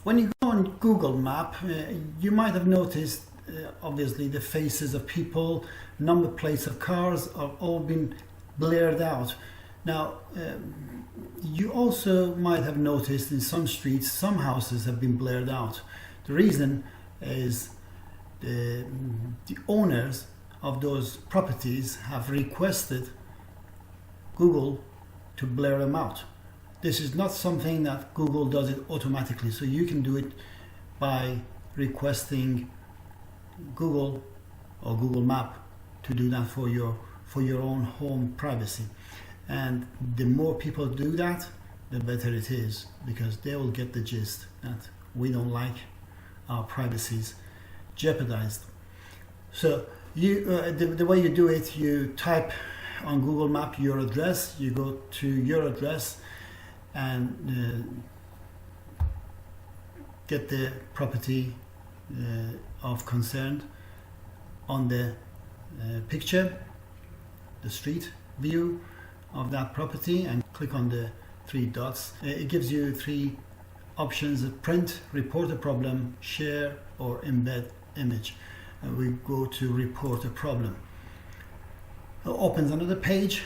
When you go on Google Map, you might have noticed obviously the faces of people, number plates of cars are all been blurred out. Now you also might have noticed in some streets some houses have been blurred out. The reason is the owners of those properties have requested Google to blur them out. This is not something that Google does it automatically, so you can do it by requesting Google or Google Map to do that for your own home privacy. And the more people do that, the better it is, because they will get the gist that we don't like our privacies jeopardized. So you the way you do it, you type on Google Map your address, you go to your address and get the property of concern on the picture, the street view of that property, and click on the three dots. It gives you three options: print, report a problem, share, or embed image. We go to report a problem. It opens another page.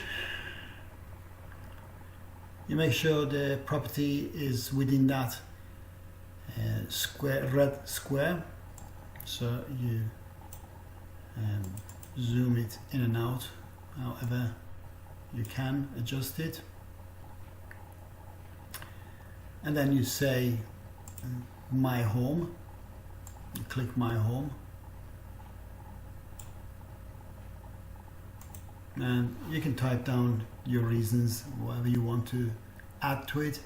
You make sure the property is within that red square, so you zoom it in and out however you can, adjust it, and then you say my home. You click my home, and you can type down your reasons, whatever you want to add to it.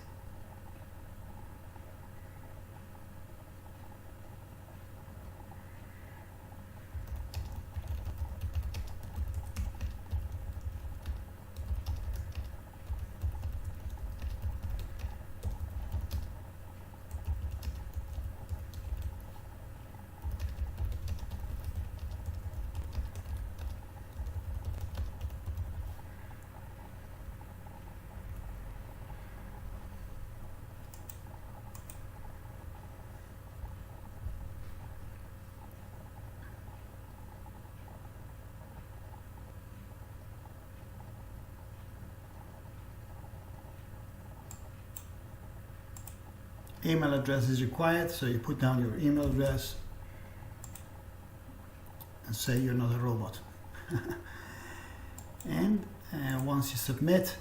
Email address is required, so you put down your email address and say you're not a robot. And once you submit,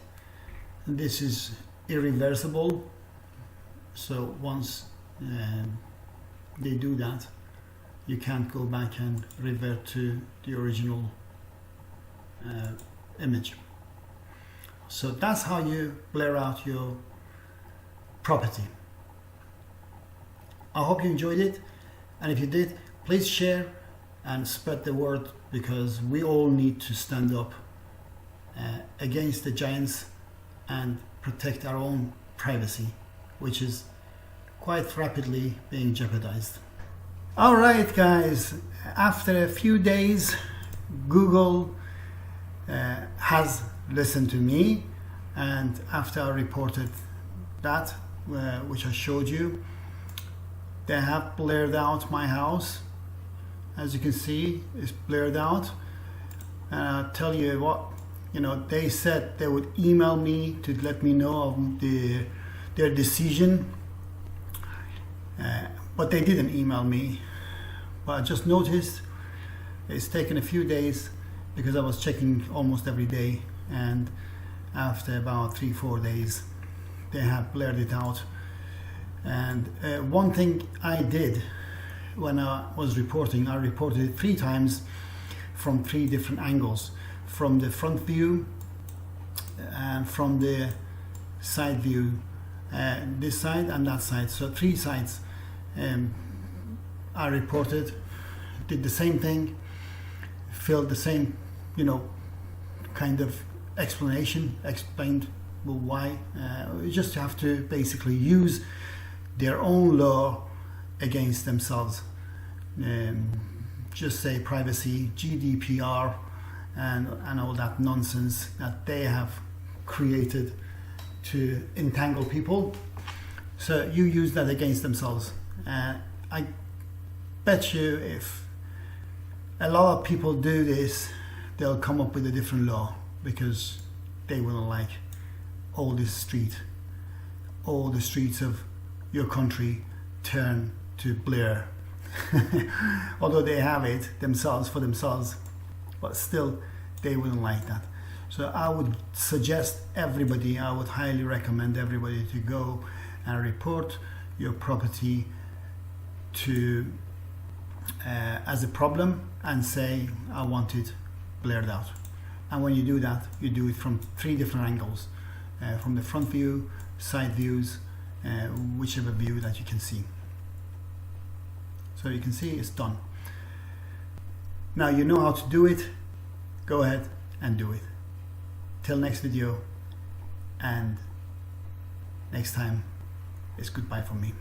this is irreversible, so once they do that, you can't go back and revert to the original image. So that's how you blur out your property. I hope you enjoyed it, and if you did, please share and spread the word, because we all need to stand up against the giants and protect our own privacy, which is quite rapidly being jeopardized. Alright guys, after a few days, Google has listened to me, and after I reported that, which I showed you, they have blurred out my house. As you can see, it's blurred out. And I'll tell you what, they said they would email me to let me know of their decision, but they didn't email me. But I just noticed it's taken a few days, because I was checking almost every day, and after about 3-4 days they have blurred it out. And one thing I did when I was reporting, I reported it 3 times from 3 different angles: from the front view, and from the side view, this side and that side. So 3 sides I reported, did the same thing, filled the same, kind of explanation, explained why. You just have to basically use their own law against themselves. Just say privacy, GDPR, and all that nonsense that they have created to entangle people. So you use that against themselves, I bet you if a lot of people do this, they'll come up with a different law, because they wouldn't like all the streets of your country turn to Blair. Although they have it themselves for themselves, but still they wouldn't like that. So I would suggest everybody, I would highly recommend everybody to go and report your property to as a problem and say, I want it blared out. And when you do that, you do it from 3 different angles, from the front view, side views, whichever view that you can see. So you can see it's done. Now you know how to do it, go ahead and do it. Till next video, and next time, it's goodbye from me.